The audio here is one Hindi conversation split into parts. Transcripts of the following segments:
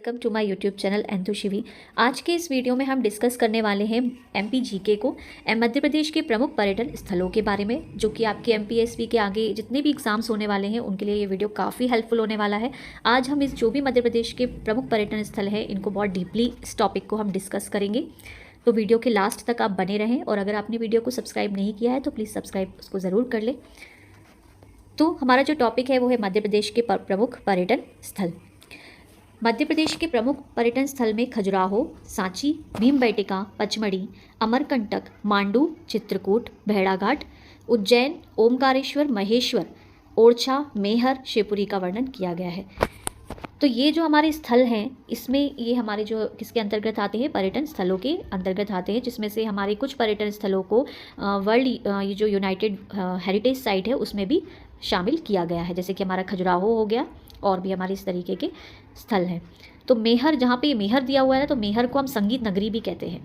Welcome to my YouTube channel Enthu Shivi. आज के इस वीडियो में हम डिस्कस करने वाले हैं एमपी जीके को, मध्य प्रदेश के प्रमुख पर्यटन स्थलों के बारे में, जो कि आपके एमपीएससी के आगे जितने भी एग्जाम्स होने वाले हैं उनके लिए ये वीडियो काफ़ी हेल्पफुल होने वाला है। आज हम इस जो भी मध्य प्रदेश के प्रमुख पर्यटन स्थल हैं इनको बहुत डीपली इस टॉपिक को हम डिस्कस करेंगे, तो वीडियो के लास्ट तक आप बने रहें। और अगर आपने वीडियो को सब्सक्राइब नहीं किया है तो प्लीज़ सब्सक्राइब उसको ज़रूर कर लें। तो हमारा जो टॉपिक है वो है मध्य प्रदेश के प्रमुख पर्यटन स्थल। मध्य प्रदेश के प्रमुख पर्यटन स्थल में खजुराहो, सांची, भीमबेटका, पचमढ़ी, अमरकंटक, मांडू, चित्रकूट, भेड़ाघाट, उज्जैन, ओमकारेश्वर, महेश्वर, ओरछा, मेहर, शिवपुरी का वर्णन किया गया है। तो ये जो हमारे स्थल हैं इसमें ये हमारे जो किसके अंतर्गत आते हैं, पर्यटन स्थलों के अंतर्गत आते हैं, जिसमें से हमारे कुछ पर्यटन स्थलों को वर्ल्ड ये जो यूनाइटेड हेरिटेज साइट है उसमें भी शामिल किया गया है, जैसे कि हमारा खजुराहो हो गया और भी हमारे इस तरीके के स्थल हैं। तो मेहर, जहाँ पे मेहर दिया हुआ है तो मेहर को हम संगीत नगरी भी कहते हैं।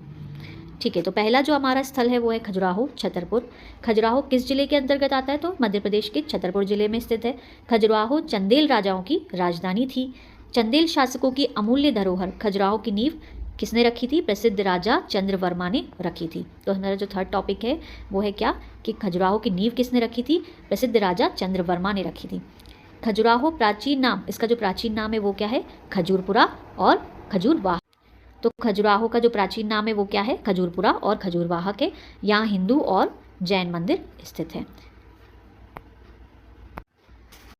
ठीक है, तो पहला जो हमारा स्थल है वो है खजुराहो, छतरपुर। खजुराहो किस जिले के अंतर्गत आता है, तो मध्य प्रदेश के छतरपुर जिले में स्थित है। खजुराहो चंदेल राजाओं की राजधानी थी। चंदेल शासकों की अमूल्य धरोहर खजुराहो की नींव किसने रखी थी, प्रसिद्ध राजा चंद्रवर्मा ने रखी थी। तो हमारा जो थर्ड टॉपिक है वो है क्या, कि खजुराहो की नींव किसने रखी थी, प्रसिद्ध राजा चंद्रवर्मा ने रखी थी। खजुराहो प्राचीन नाम, इसका जो प्राचीन नाम है वो क्या है, खजूरपुरा और खजूरवाह। तो खजुराहो का जो प्राचीन नाम है वो क्या है, खजूरपुरा और खजूरवाह के। यहाँ हिंदू और जैन मंदिर स्थित हैं।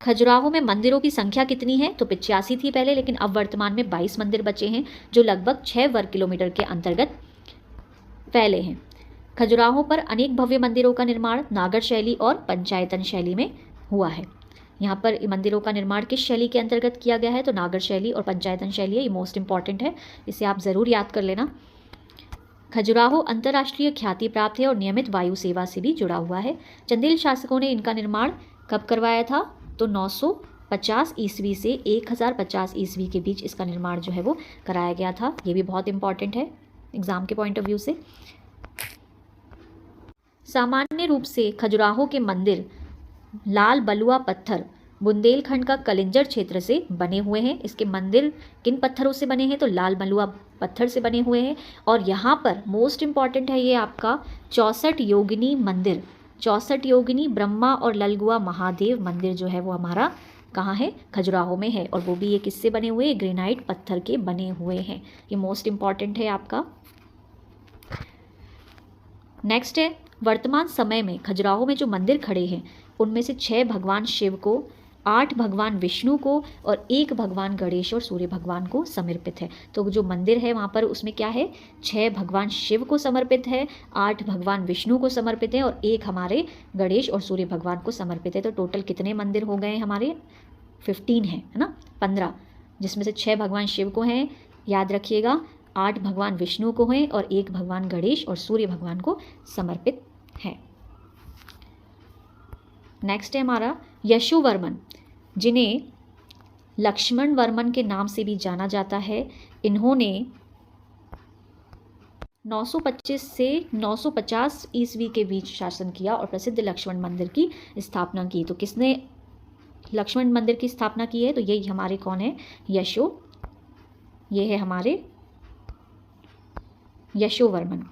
खजुराहो में मंदिरों की संख्या कितनी है, तो 85 थी पहले, लेकिन अब वर्तमान में 22 मंदिर बचे हैं, जो लगभग 6 वर्ग किलोमीटर के अंतर्गत फैले हैं। खजुराहो पर अनेक भव्य मंदिरों का निर्माण नागर शैली और पंचायतन शैली में हुआ है। यहाँ पर मंदिरों का निर्माण किस शैली के अंतर्गत किया गया है, तो नागर शैली और पंचायतन शैली है, ये मोस्ट इंपॉर्टेंट है, इसे आप ज़रूर याद कर लेना। खजुराहो अंतर्राष्ट्रीय ख्याति प्राप्त है और नियमित वायु सेवा से भी जुड़ा हुआ है। चंदेल शासकों ने इनका निर्माण कब करवाया था, तो 950 ईस्वी से 1050 ईस्वी के बीच इसका निर्माण जो है वो कराया गया था। ये भी बहुत इंपॉर्टेंट है एग्जाम के पॉइंट ऑफ व्यू से। सामान्य रूप से खजुराहो के मंदिर लाल बलुआ पत्थर बुंदेलखंड का कलिंजर क्षेत्र से बने हुए हैं। इसके मंदिर किन पत्थरों से बने हैं, तो लाल बलुआ पत्थर से बने हुए हैं। और यहाँ पर मोस्ट इंपॉर्टेंट है ये आपका 64 योगिनी मंदिर, 64 योगिनी ब्रह्मा और ललगुआ महादेव मंदिर जो है वो हमारा कहाँ है, खजुराहो में है। और वो भी ये किससे बने हुए हैं, ग्रेनाइट पत्थर के बने हुए हैं। ये मोस्ट इंपॉर्टेंट है आपका। नेक्स्ट है, वर्तमान समय में खजुराहो में जो मंदिर खड़े हैं उनमें से 6 भगवान शिव को, 8 भगवान विष्णु को और 1 भगवान गणेश और सूर्य भगवान को समर्पित है। तो जो मंदिर है वहाँ पर उसमें क्या है, 6 भगवान शिव को समर्पित है, 8 भगवान विष्णु को समर्पित है और 1 हमारे गणेश और सूर्य भगवान को समर्पित है। तो टोटल कितने मंदिर हो गए हमारे, 15 है ना, 15, जिसमें से 6 भगवान शिव को हैं, याद रखिएगा, 8 भगवान विष्णु को हैं और 1 भगवान गणेश और सूर्य भगवान को समर्पित है। नेक्स्ट है हमारा यशोवर्मन, जिन्हें लक्ष्मण वर्मन के नाम से भी जाना जाता है। इन्होंने 925 से 950 ईस्वी के बीच शासन किया और प्रसिद्ध लक्ष्मण मंदिर की स्थापना की। तो किसने लक्ष्मण मंदिर की स्थापना की है, तो ये हमारे कौन है, ये है हमारे यशोवर्मन,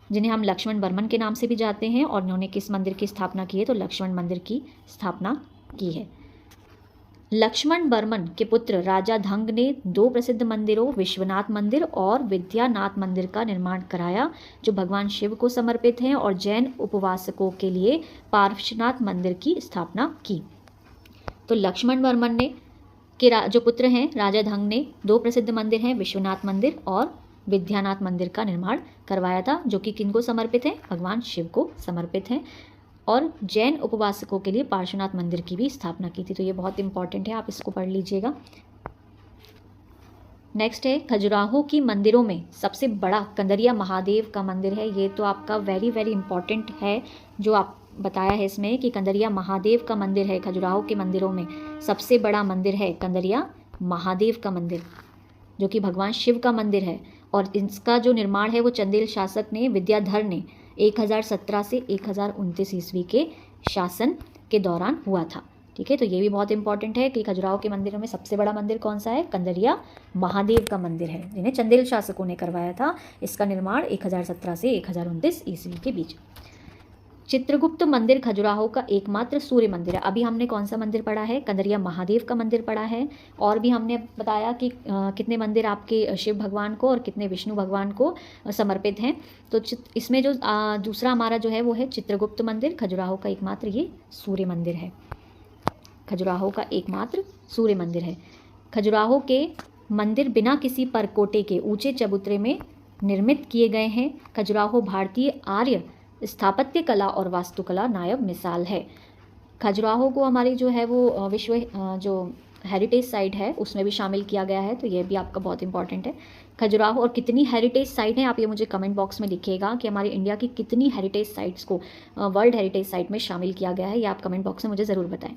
जिन्हें हम लक्ष्मण वर्मन के नाम से भी जानते हैं। और इन्होंने किस मंदिर की स्थापना की है, तो लक्ष्मण मंदिर की स्थापना की है। लक्ष्मण वर्मन के पुत्र राजा धंग ने 2 प्रसिद्ध मंदिरों, विश्वनाथ मंदिर और विद्यानाथ मंदिर का निर्माण कराया, जो भगवान शिव को समर्पित हैं, और जैन उपवासकों के लिए पार्श्वनाथ मंदिर की स्थापना की। तो लक्ष्मण वर्मन ने के जो पुत्र हैं राजा धंग ने 2 प्रसिद्ध मंदिर हैं, विश्वनाथ मंदिर और विद्यानाथ मंदिर का निर्माण करवाया था, जो कि किनको समर्पित है, भगवान शिव को समर्पित हैं, और जैन उपवासकों के लिए पार्श्वनाथ मंदिर की भी स्थापना की थी। तो ये बहुत इंपॉर्टेंट है, आप इसको पढ़ लीजिएगा। नेक्स्ट है, खजुराहो की मंदिरों में सबसे बड़ा कंदरिया महादेव का मंदिर है। ये तो आपका वेरी वेरी इंपॉर्टेंट है, जो आप बताया है इसमें कि कंदरिया महादेव का मंदिर है। खजुराहो के मंदिरों में सबसे बड़ा मंदिर है कंदरिया महादेव का मंदिर, जो कि भगवान शिव का मंदिर है। और इसका जो निर्माण है वो चंदेल शासक ने, विद्याधर ने 1017 से 1029 ईस्वी के शासन के दौरान हुआ था। ठीक है, तो ये भी बहुत इंपॉर्टेंट है कि खजुराहो के मंदिरों में सबसे बड़ा मंदिर कौन सा है? कंदरिया महादेव का मंदिर है, जिन्हें चंदेल शासकों ने करवाया था। इसका निर्माण 1017 से 1029 ईस्वी के बीच। चित्रगुप्त मंदिर खजुराहो का एकमात्र सूर्य मंदिर है। अभी हमने कौन सा मंदिर पढ़ा है? कंदरिया महादेव का मंदिर पढ़ा है। और भी हमने बताया कि कितने मंदिर आपके शिव भगवान को और कितने विष्णु भगवान को समर्पित हैं। तो इसमें जो दूसरा हमारा जो है वो है चित्रगुप्त मंदिर। खजुराहो का एकमात्र ये सूर्य मंदिर है। खजुराहो का एकमात्र सूर्य मंदिर है। खजुराहो के मंदिर बिना किसी परकोटे के ऊंचे चबूतरे में निर्मित किए गए हैं। खजुराहो भारतीय आर्य स्थापत्य कला और वास्तुकला नायब मिसाल है। खजुराहो को हमारी जो है वो विश्व जो हेरिटेज साइट है उसमें भी शामिल किया गया है, तो ये भी आपका बहुत इंपॉर्टेंट है। खजुराहो और कितनी हेरिटेज साइट हैं आप ये मुझे कमेंट बॉक्स में लिखिएगा कि हमारे इंडिया की कितनी हेरिटेज साइट्स को वर्ल्ड हेरिटेज साइट में शामिल किया गया है, ये आप कमेंट बॉक्स में मुझे ज़रूर बताएं।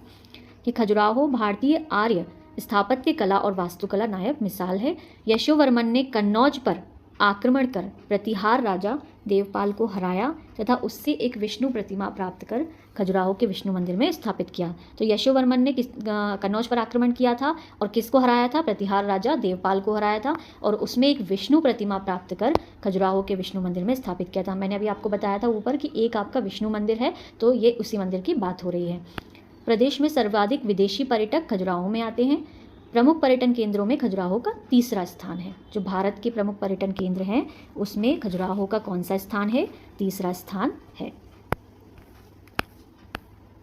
कि खजुराहो भारतीय आर्य स्थापत्य कला और वास्तुकला नायब मिसाल है। यशोवर्मन ने कन्नौज पर आक्रमण कर प्रतिहार राजा देवपाल को हराया तथा उससे एक विष्णु प्रतिमा प्राप्त कर खजुराहो के विष्णु मंदिर में स्थापित किया। तो यशोवर्मन ने कन्नौज पर आक्रमण किया था और किसको हराया था? प्रतिहार राजा देवपाल को हराया था और उसमें एक विष्णु प्रतिमा प्राप्त कर खजुराहो के विष्णु मंदिर में स्थापित किया था। मैंने अभी आपको बताया था ऊपर कि एक आपका विष्णु मंदिर है, तो ये उसी मंदिर की बात हो रही है। प्रदेश में सर्वाधिक विदेशी पर्यटक खजुराहो में आते हैं। प्रमुख पर्यटन केंद्रों में खजुराहो का तीसरा स्थान है। जो भारत के प्रमुख पर्यटन केंद्र हैं उसमें खजुराहो का कौन सा स्थान है? तीसरा स्थान है।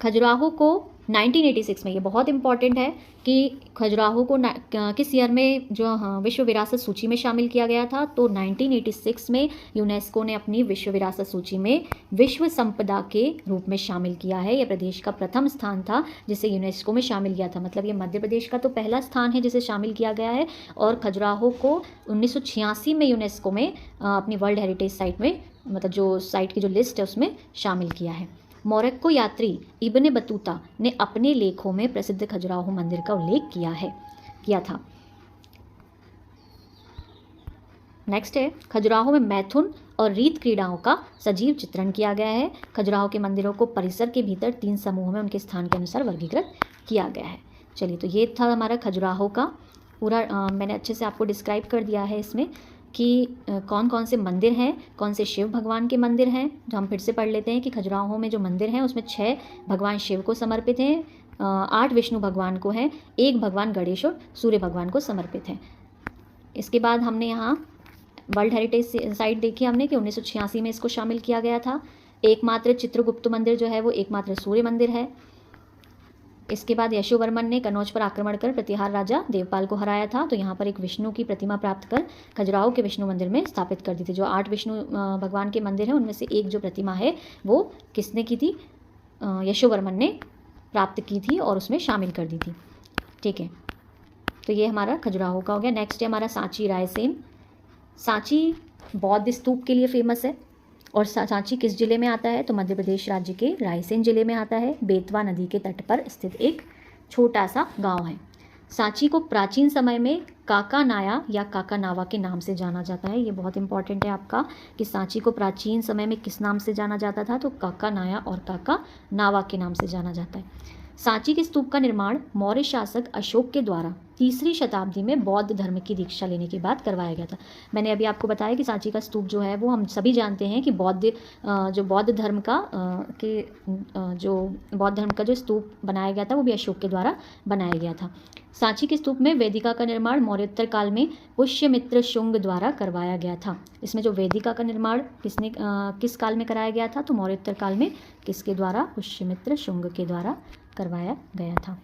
खजुराहो को 1986 में, ये बहुत इंपॉर्टेंट है कि खजुराहो को किस ईयर में जो विश्व विरासत सूची में शामिल किया गया था? तो 1986 में यूनेस्को ने अपनी विश्व विरासत सूची में विश्व संपदा के रूप में शामिल किया है। यह प्रदेश का प्रथम स्थान था जिसे यूनेस्को में शामिल किया था। मतलब ये मध्य प्रदेश का तो पहला स्थान है जिसे शामिल किया गया है और खजुराहो को 1986 में यूनेस्को में अपनी वर्ल्ड हेरिटेज साइट में, मतलब जो साइट की जो लिस्ट है उसमें शामिल किया है। मोरक्को यात्री इब्ने बतूता ने अपने लेखों में प्रसिद्ध खजुराहो मंदिर का उल्लेख किया था। नेक्स्ट है, खजुराहो में मैथुन और रीत क्रीड़ाओं का सजीव चित्रण किया गया है। खजुराहो के मंदिरों को परिसर के भीतर 3 समूहों में उनके स्थान के अनुसार वर्गीकृत किया गया है। चलिए, तो ये था हमारा खजुराहो का पूरा मैंने अच्छे से आपको डिस्क्राइब कर दिया है इसमें कि कौन कौन से मंदिर हैं, कौन से शिव भगवान के मंदिर हैं। जो हम फिर से पढ़ लेते हैं कि खजुराहो में जो मंदिर हैं उसमें 6 भगवान शिव को समर्पित हैं, 8 विष्णु भगवान को हैं, 1 भगवान गणेश और सूर्य भगवान को समर्पित हैं। इसके बाद हमने यहाँ वर्ल्ड हेरिटेज साइट देखी हमने कि 1986 में इसको शामिल किया गया था। एकमात्र चित्रगुप्त मंदिर जो है वो एकमात्र सूर्य मंदिर है। इसके बाद यशोवर्मन ने कन्नौज पर आक्रमण कर प्रतिहार राजा देवपाल को हराया था, तो यहाँ पर एक विष्णु की प्रतिमा प्राप्त कर खजुराहो के विष्णु मंदिर में स्थापित कर दी थी। जो 8 विष्णु भगवान के मंदिर हैं उनमें से एक जो प्रतिमा है वो किसने की थी? यशोवर्मन ने प्राप्त की थी और उसमें शामिल कर दी थी। ठीक है, तो ये हमारा खजुराहो का हो गया। नेक्स्ट है हमारा सांची रायसेन। सांची बौद्ध स्तूप के लिए फेमस है और सांची किस जिले में आता है? तो मध्य प्रदेश राज्य के रायसेन जिले में आता है। बेतवा नदी के तट पर स्थित एक छोटा सा गांव है। सांची को प्राचीन समय में काका नाया या काका नावा के नाम से जाना जाता है। ये बहुत इंपॉर्टेंट है आपका कि सांची को प्राचीन समय में किस नाम से जाना जाता था? तो काका नाया और काका नावा के नाम से जाना जाता है। सांची के स्तूप का निर्माण मौर्य शासक अशोक के द्वारा 3री शताब्दी में बौद्ध धर्म की दीक्षा लेने के बाद करवाया गया था। मैंने अभी आपको बताया कि सांची का स्तूप जो है वो हम सभी जानते हैं कि बौद्ध धर्म का जो स्तूप बनाया गया था वो भी अशोक के द्वारा बनाया गया था। सांची के स्तूप में वेदिका का निर्माण मौर्योत्तर काल में पुष्यमित्र शुंग द्वारा करवाया गया था। इसमें जो वेदिका का निर्माण किस काल में कराया गया था? तो मौर्योत्तर काल में किसके द्वारा? पुष्यमित्र शुंग के द्वारा करवाया गया था।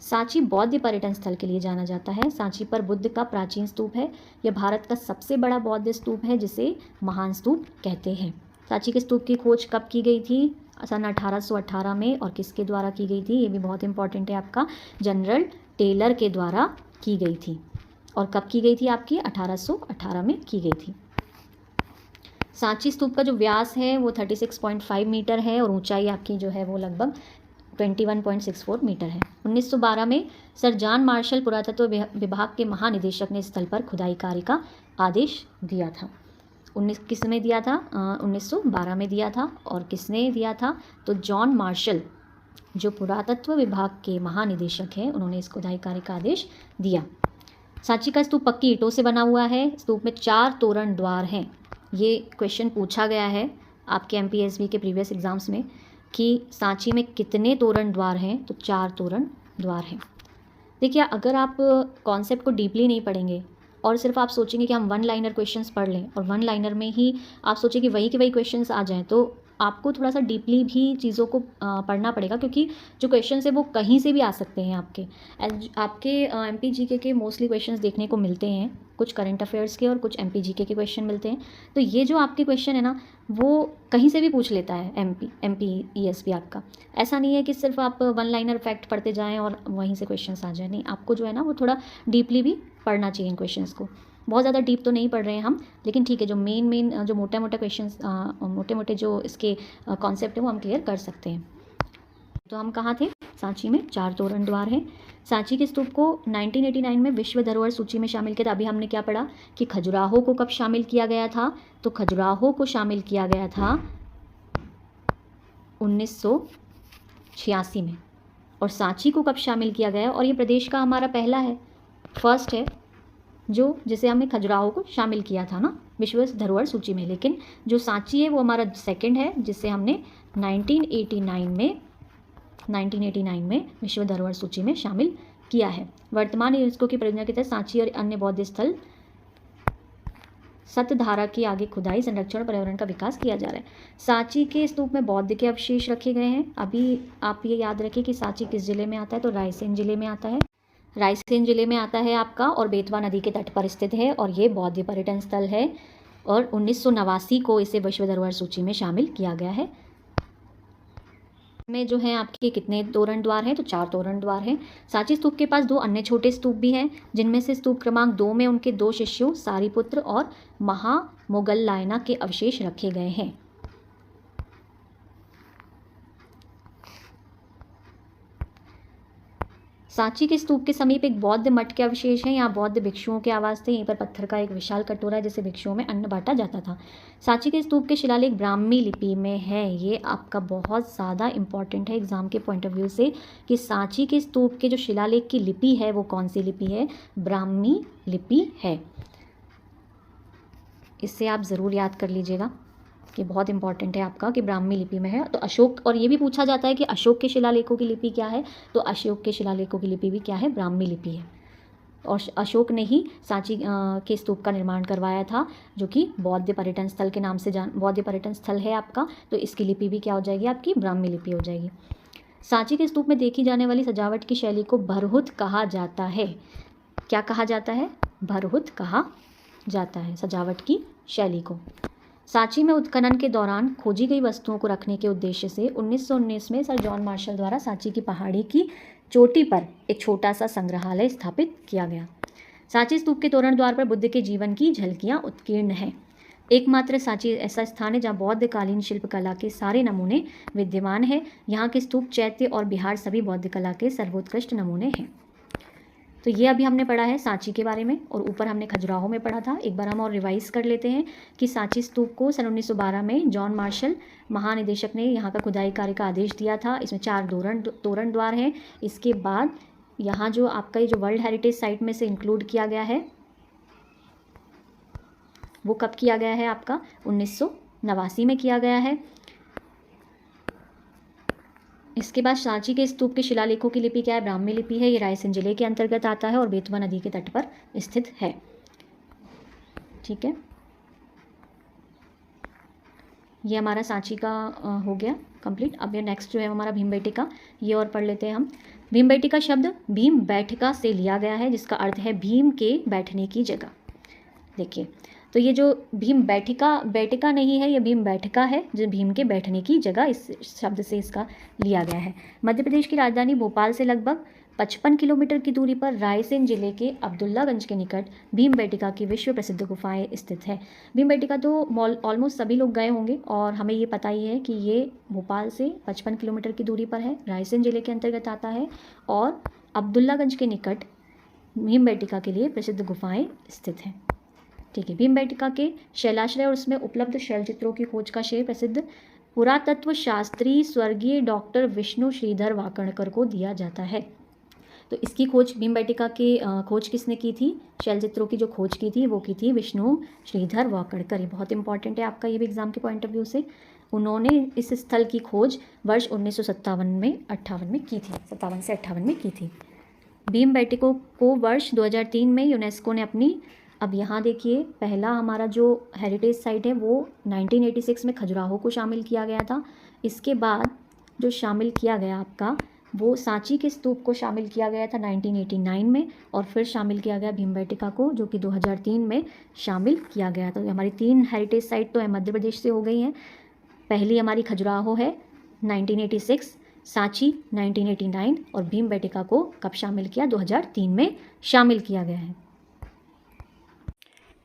सांची बौद्ध पर्यटन स्थल के लिए जाना जाता है। सांची पर बुद्ध का प्राचीन स्तूप है। यह भारत का सबसे बड़ा बौद्ध स्तूप है जिसे महान स्तूप कहते हैं। सांची के स्तूप की खोज कब की गई थी? सन 1818 में। और किसके द्वारा की गई थी? ये भी बहुत इंपॉर्टेंट है आपका, जनरल टेलर के द्वारा की गई थी। और कब की गई थी? आपकी 1818 में की गई थी। सांची स्तूप का जो व्यास है वो 36.5 मीटर है और ऊंचाई आपकी जो है वो लगभग 21.64 मीटर है। 1912 में सर जॉन मार्शल पुरातत्व विभाग के महानिदेशक ने स्थल पर खुदाई कार्य का आदेश दिया था। किस में दिया था? 1912 में दिया था। और किसने दिया था? तो जॉन मार्शल जो पुरातत्व विभाग के महानिदेशक हैं उन्होंने इस खुदाई कार्य का आदेश दिया। सांची का स्तूप पक्की ईंटों से बना हुआ है। स्तूप में 4 तोरण द्वार हैं। ये क्वेश्चन पूछा गया है आपके MPSB के प्रीवियस एग्जाम्स में कि सांची में कितने तोरण द्वार हैं, तो 4 तोरण द्वार हैं। देखिए, अगर आप कॉन्सेप्ट को डीपली नहीं पढ़ेंगे और सिर्फ आप सोचेंगे कि हम वन लाइनर क्वेश्चंस पढ़ लें और वन लाइनर में ही आप सोचें कि वही के वही क्वेश्चंस आ जाएं, तो आपको थोड़ा सा डीपली भी चीज़ों को पढ़ना पड़ेगा, क्योंकि जो क्वेश्चंस है वो कहीं से भी आ सकते हैं। आपके MPGK के मोस्टली क्वेश्चंस देखने को मिलते हैं, कुछ करंट अफेयर्स के और कुछ MPGK के क्वेश्चन मिलते हैं। तो ये जो आपके क्वेश्चन है ना, वो कहीं से भी पूछ लेता है MPESB आपका। ऐसा नहीं है कि सिर्फ आप वन लाइनर फैक्ट पढ़ते जाएं और वहीं से क्वेश्चंस आ जाए। नहीं, आपको जो है ना वो थोड़ा डीपली भी पढ़ना चाहिए इन क्वेश्चंस को। बहुत ज़्यादा डीप तो नहीं पढ़ रहे हैं हम, लेकिन ठीक है, जो मेन जो मोटे मोटे क्वेश्चंस, मोटे मोटे जो इसके कॉन्सेप्ट है वो हम क्लियर कर सकते हैं। तो हम कहाँ थे? सांची में 4 तोरण द्वार हैं। सांची के स्तूप को 1989 में विश्व धरोहर सूची में शामिल किया था। अभी हमने क्या पढ़ा कि खजुराहो को कब शामिल किया गया था? तो खजुराहो को शामिल किया गया था 1986 में। और सांची को कब शामिल किया गया? और ये प्रदेश का हमारा पहला है, फर्स्ट है, जिसे हमने खजुराहो को शामिल किया था ना विश्व धरोहर सूची में। लेकिन जो सांची है वो हमारा सेकंड है, जिसे हमने 1989 में विश्व धरोहर सूची में शामिल किया है। वर्तमान यूनेस्को की परियोजना के तहत सांची और अन्य बौद्ध स्थल सतधारा की आगे खुदाई, संरक्षण और पर्यावरण का विकास किया जा रहा है। सांची के स्तूप में बौद्ध के अवशेष रखे गए हैं। अभी आप ये याद रखें कि सांची किस जिले में आता है? तो रायसेन जिले में आता है। रायसेन जिले में आता है आपका और बेतवा नदी के तट पर स्थित है और ये बौद्ध पर्यटन स्थल है और 1989 को इसे विश्व धरोहर सूची में शामिल किया गया है। में जो है आपके कितने तोरण द्वार हैं? तो 4 तोरण द्वार हैं। सांची स्तूप के पास 2 अन्य छोटे स्तूप भी हैं, जिनमें से स्तूप क्रमांक 2 में उनके 2 शिष्यों सारीपुत्र और महामोगल्लायना के अवशेष रखे गए हैं। सांची के स्तूप के समीप एक बौद्ध मठ के अवशेष हैं। यहाँ बौद्ध भिक्षुओं के आवास थे। यहीं पर पत्थर का एक विशाल कटोरा है जिसे भिक्षुओं में अन्न बांटा जाता था। सांची के स्तूप के शिलालेख ब्राह्मी लिपि में है। ये आपका बहुत ज़्यादा इंपॉर्टेंट है एग्जाम के पॉइंट ऑफ व्यू से कि सांची के स्तूप के जो शिलालेख की लिपि है वो कौन सी लिपि है? ब्राह्मी लिपि है। इससे आप ज़रूर याद कर लीजिएगा कि बहुत इंपॉर्टेंट है आपका कि ब्राह्मी लिपि में है। तो अशोक, और ये भी पूछा जाता है कि अशोक के शिलालेखों की लिपि क्या है? तो अशोक के शिलालेखों की लिपि भी क्या है? ब्राह्मी लिपि है। और अशोक ने ही सांची के स्तूप का निर्माण करवाया था, जो कि बौद्ध पर्यटन स्थल के नाम से बौद्ध पर्यटन स्थल है आपका। तो इसकी लिपि भी क्या हो जाएगी? आपकी ब्राह्मी लिपि हो जाएगी। सांची के स्तूप में देखी जाने वाली सजावट की शैली को भरहुत कहा जाता है। क्या कहा जाता है? भरहुत कहा जाता है सजावट की शैली को। सांची में उत्खनन के दौरान खोजी गई वस्तुओं को रखने के उद्देश्य से 1919 में सर जॉन मार्शल द्वारा सांची की पहाड़ी की चोटी पर एक छोटा सा संग्रहालय स्थापित किया गया। सांची स्तूप के तोरण द्वार पर बुद्ध के जीवन की झलकियां उत्कीर्ण हैं। एकमात्र सांची ऐसा स्थान है जहां बौद्ध कालीन शिल्पकला के सारे नमूने विद्यमान है। यहाँ के स्तूप, चैत्य और बिहार सभी बौद्ध कला के सर्वोत्कृष्ट नमूने हैं। तो ये अभी हमने पढ़ा है सांची के बारे में, और ऊपर हमने खजुराहो में पढ़ा था। एक बार हम और रिवाइज कर लेते हैं कि सांची स्तूप को सन 1912 में जॉन मार्शल महानिदेशक ने यहाँ का खुदाई कार्य का आदेश दिया था। इसमें 4 तोरण द्वार हैं। इसके बाद यहाँ जो आपका ये जो वर्ल्ड हेरिटेज साइट में से इंक्लूड किया गया है वो कब किया गया है? आपका 1989 में किया गया है। इसके बाद सांची के स्तूप के शिलालेखों की लिपि क्या है? ब्राह्मी लिपि है। ये रायसेन जिले के अंतर्गत आता है और बेतवा नदी के तट पर स्थित है। ठीक है, ये हमारा सांची का हो गया कंप्लीट। अब ये नेक्स्ट जो है हमारा भीमबेटका, ये और पढ़ लेते हैं हम। भीमबेटका शब्द भीम बैठका से लिया गया है, जिसका अर्थ है भीम के बैठने की जगह। देखिए, तो ये जो भीम बैठका नहीं है, ये भीम बैठका है, जो भीम के बैठने की जगह इस शब्द से इसका लिया गया है। मध्य प्रदेश की राजधानी भोपाल से लगभग 55 किलोमीटर की दूरी पर रायसेन जिले के अब्दुल्लागंज के निकट भीमबेटका की विश्व प्रसिद्ध गुफाएं स्थित है। भीमबेटका तो ऑलमोस्ट सभी लोग गए होंगे और हमें ये पता ही है कि ये भोपाल से 55 किलोमीटर की दूरी पर है, रायसेन जिले के अंतर्गत आता है और अब्दुल्लागंज के निकट भीमबेटका के लिए प्रसिद्ध गुफाएं स्थित हैं। ठीक है, भीमबेटका के शैलाश्रय और उसमें उपलब्ध शैलचित्रों की खोज का श्रेय प्रसिद्ध पुरातत्व शास्त्री स्वर्गीय डॉक्टर विष्णु श्रीधर वाकणकर को दिया जाता है। तो इसकी खोज भीमबेटका की खोज किसने की थी? शैल चित्रों की जो खोज की थी वो की थी विष्णु श्रीधर वाकणकर। ये बहुत इंपॉर्टेंट है आपका ये भी एग्जाम के पॉइंट ऑफ व्यू से। उन्होंने इस स्थल की खोज वर्ष 1957 में 58 में की थी, 57 से 58 में की थी। भीमबेटका को वर्ष 2003 में यूनेस्को ने अपनी, अब यहाँ देखिए पहला हमारा जो हेरिटेज साइट है वो 1986 में खजुराहो को शामिल किया गया था। इसके बाद जो शामिल किया गया आपका वो सांची के स्तूप को शामिल किया गया था 1989 में, और फिर शामिल किया गया भीमबेटका को जो कि 2003 में शामिल किया गया। तो हमारी 3 हेरिटेज साइट तो मध्य प्रदेश से हो गई हैं। पहली हमारी खजुराहो है 1986, सांची 1989 और भीमबेटका को कब शामिल किया? 2003 में शामिल किया गया है।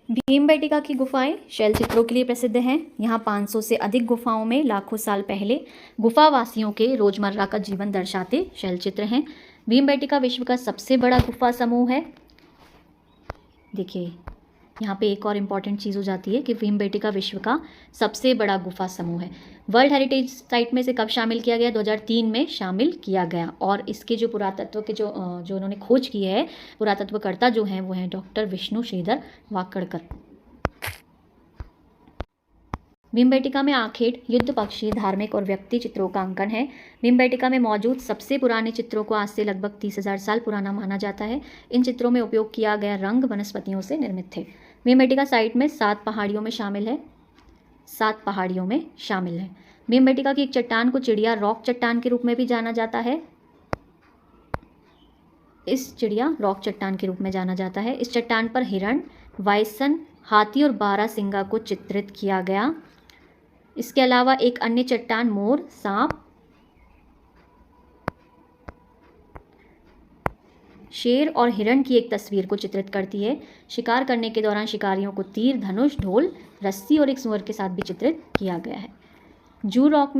भीमबेटका की गुफाएं शैल चित्रों के लिए प्रसिद्ध हैं। यहाँ 500 से अधिक गुफाओं में लाखों साल पहले गुफावासियों के रोजमर्रा का जीवन दर्शाते शैल चित्र हैं। भीमबेटका विश्व का सबसे बड़ा गुफा समूह है। देखिए यहाँ पे एक और इम्पॉर्टेंट चीज़ हो जाती है कि भीमबेटका विश्व का सबसे बड़ा गुफा समूह है। वर्ल्ड हेरिटेज साइट में से कब शामिल किया गया? 2003 में शामिल किया गया। और इसके जो पुरातत्व के जो उन्होंने खोज की है, पुरातत्वकर्ता जो हैं वो हैं डॉक्टर विष्णु श्रीधर वाकणकर। भीमबेटका में आखेट, युद्ध पक्षी, धार्मिक और व्यक्ति चित्रों का अंकन है। भीमबेटका में मौजूद सबसे पुराने चित्रों को आज से लगभग 30,000 साल पुराना माना जाता है। इन चित्रों में उपयोग किया गया रंग वनस्पतियों से निर्मित थे। भीमबेटका साइट में 7 पहाड़ियों में शामिल है, 7 पहाड़ियों में शामिल है। भीमबेटका की एक चट्टान को चिड़िया रॉक चट्टान के रूप में भी जाना जाता है। इस चिड़िया रॉक चट्टान के रूप में जाना जाता है। इस चट्टान पर हिरण, बाइसन, हाथी और बारहसिंगा को चित्रित किया गया। इसके अलावा एक अन्य चट्टान मोर, सांप, शेर और हिरण की एक तस्वीर को चित्रित करती है। शिकार करने के दौरान शिकारियों को तीर, धनुष, ढोल, रस्सी और एक सूअर के साथ भी चित्रित किया गया है। जू रॉक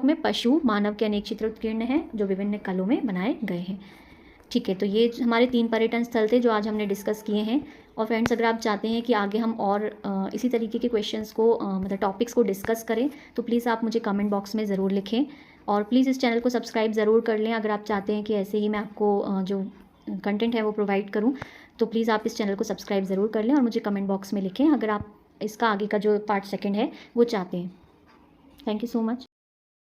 में पशु, मानव के अनेक चित्र उत्कीर्ण हैं जो विभिन्न कलों में बनाए गए हैं। ठीक है, तो ये हमारे 3 पर्यटन स्थल थे जो आज हमने डिस्कस किए हैं। और फ्रेंड्स, अगर आप चाहते हैं कि आगे हम और इसी तरीके के क्वेश्चंस को मतलब टॉपिक्स को डिस्कस करें तो प्लीज़ आप मुझे कमेंट बॉक्स में ज़रूर लिखें। और प्लीज़ इस चैनल को सब्सक्राइब ज़रूर कर लें अगर आप चाहते हैं कि ऐसे ही मैं आपको जो कंटेंट है वो प्रोवाइड करूँ। तो प्लीज़ आप इस चैनल को सब्सक्राइब ज़रूर कर लें और मुझे कमेंट बॉक्स में लिखें अगर आप इसका आगे का जो पार्ट 2 है वो चाहते हैं। Thank you so much.